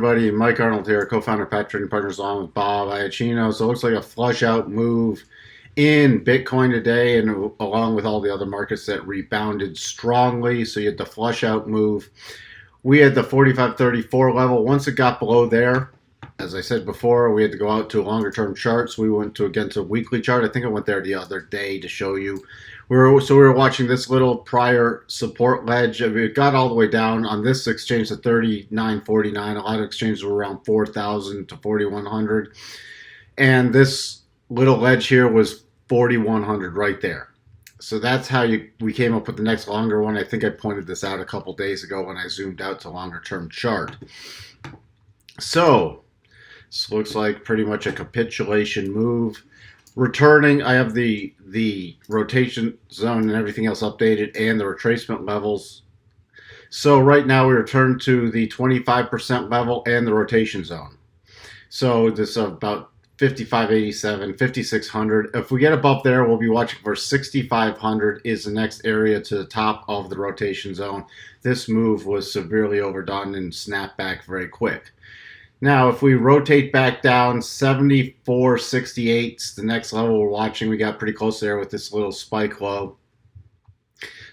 everybody? Mike Arnold here, co-founder of Pat Trading Partners, along with Bob Iacchino. So it looks like a flush out move in Bitcoin today, and along with all the other markets that rebounded strongly. So you had the flush out move. We had the 45.34 level. Once it got below there, as I said before, we had to go out to a longer term chart. So we went to against a weekly chart. I think I went there the other day to show you. We were watching this little prior support ledge. It got all the way down on this exchange to 39.49. A lot of exchanges were around 4,000 to 4,100. And this little ledge here was 4,100 right there. So that's how we came up with the next longer one. I think I pointed this out a couple days ago when I zoomed out to longer term chart. So this looks like pretty much a capitulation move. Returning, I have the rotation zone and everything else updated and the retracement levels. So right now we return to the 25% level and the rotation zone. So this is about 5587, 5600. If we get above there, we'll be watching for 6500 is the next area to the top of the rotation zone. This move was severely overdone and snapped back very quick. Now, if we rotate back down, 74.68, the next level we're watching. We got pretty close there with this little spike low.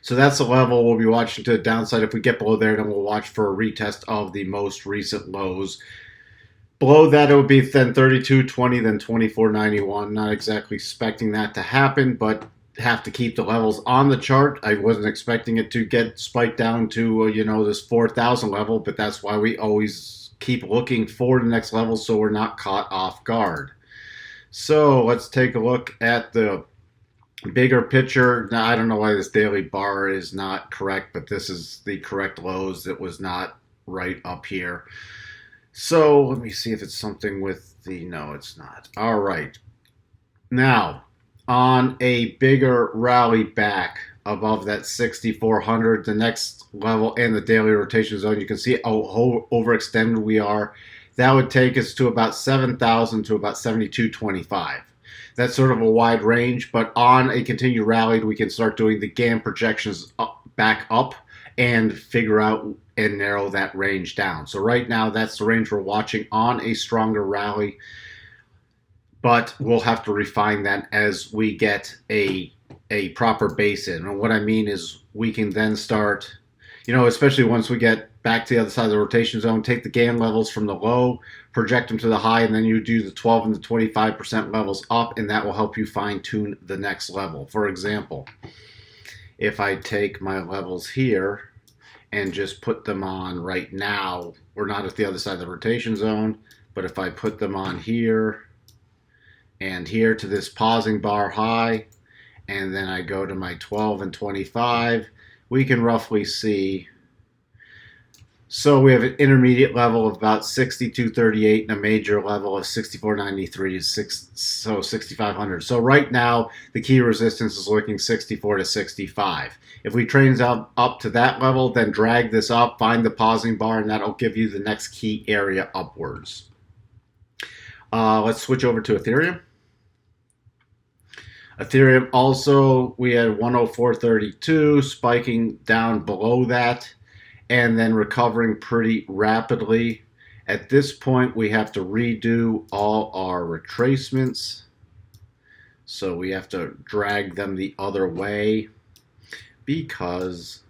So that's the level we'll be watching to the downside. If we get below there, then we'll watch for a retest of the most recent lows. Below that, it would be then 32.20, then 24.91. Not exactly expecting that to happen, but have to keep the levels on the chart. I wasn't expecting it to get spiked down to, this 4,000 level, but that's why we always keep looking for the next level so we're not caught off guard. So let's take a look at the bigger picture. Now, I don't know why this daily bar is not correct, but this is the correct lows. It was not right up here. So let me see if it's something with the, no, it's not. All right. Now, on a bigger rally back above that 6,400, the next level and the daily rotation zone, you can see how overextended we are. That would take us to about 7,000 to about 72.25. That's sort of a wide range, but on a continued rally, we can start doing the GAN projections back up and figure out and narrow that range down. So right now, that's the range we're watching on a stronger rally, but we'll have to refine that as we get a proper base in. And what I mean is we can then start, especially once we get back to the other side of the rotation zone, take the GAN levels from the low, project them to the high, and then you do the 12 and the 25% levels up, and that will help you fine tune the next level. For example, if I take my levels here and just put them on right now, we're not at the other side of the rotation zone, but if I put them on here and here to this pausing bar high, and then I go to my 12 and 25, we can roughly see. So we have an intermediate level of about 62.38 and a major level of 64.93, so 6,500. So right now, the key resistance is looking 64 to 65. If we trade up to that level, then drag this up, find the pausing bar, and that'll give you the next key area upwards. Let's switch over to Ethereum. Ethereum also, we had 104.32, spiking down below that, and then recovering pretty rapidly. At this point, we have to redo all our retracements. So we have to drag them the other way because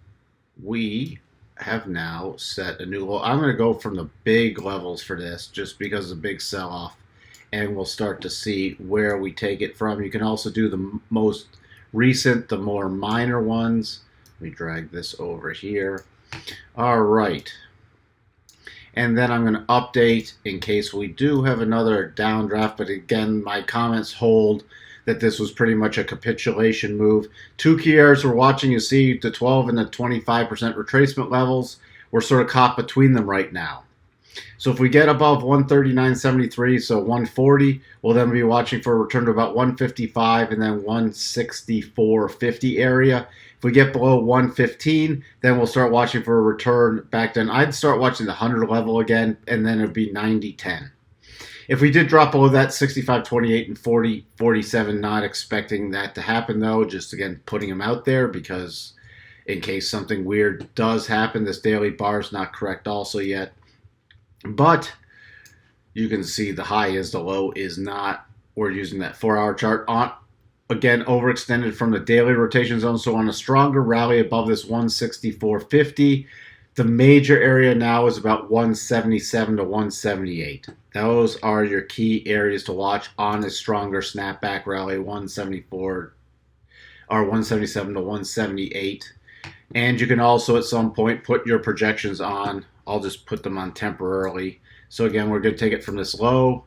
we have now set a new low. I'm going to go from the big levels for this just because of the big sell-off, and we'll start to see where we take it from. You can also do the most recent, the more minor ones. Let me drag this over here. All right. And then I'm going to update in case we do have another downdraft. But again, my comments hold that this was pretty much a capitulation move. Two key areas we're watching, you see the 12 and the 25% retracement levels. We're sort of caught between them right now. So if we get above 139.73, so 140, we'll then be watching for a return to about 155 and then 164.50 area. If we get below 115, then we'll start watching for a return back then. I'd start watching the 100 level again, and then it'd be 90.10. If we did drop below that, 65.28 and 40.47, not expecting that to happen though, just again putting them out there because in case something weird does happen, this daily bar is not correct also yet. But you can see the high is, the low is not. We're using that 4-hour chart on, again, overextended from the daily rotation zone. So on a stronger rally above this 164.50, the major area now is about 177 to 178. Those are your key areas to watch on a stronger snapback rally, 174 or 177 to 178. And you can also at some point put your projections on. I'll just put them on temporarily. So again, we're going to take it from this low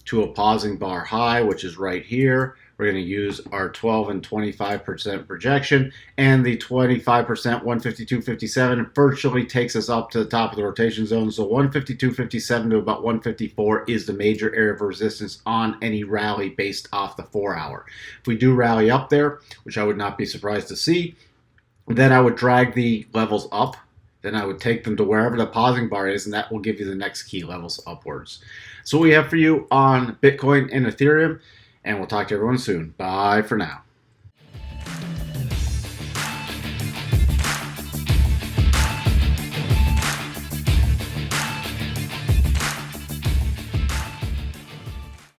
to a pausing bar high, which is right here. We're going to use our 12 and 25% projection, and the 25%, 152.57, virtually takes us up to the top of the rotation zone. So 152.57 to about 154 is the major area of resistance on any rally based off the 4-hour. If we do rally up there, which I would not be surprised to see, then I would drag the levels up. Then I would take them to wherever the pausing bar is, and that will give you the next key levels upwards. So what we have for you on Bitcoin and Ethereum, and we'll talk to everyone soon. Bye for now.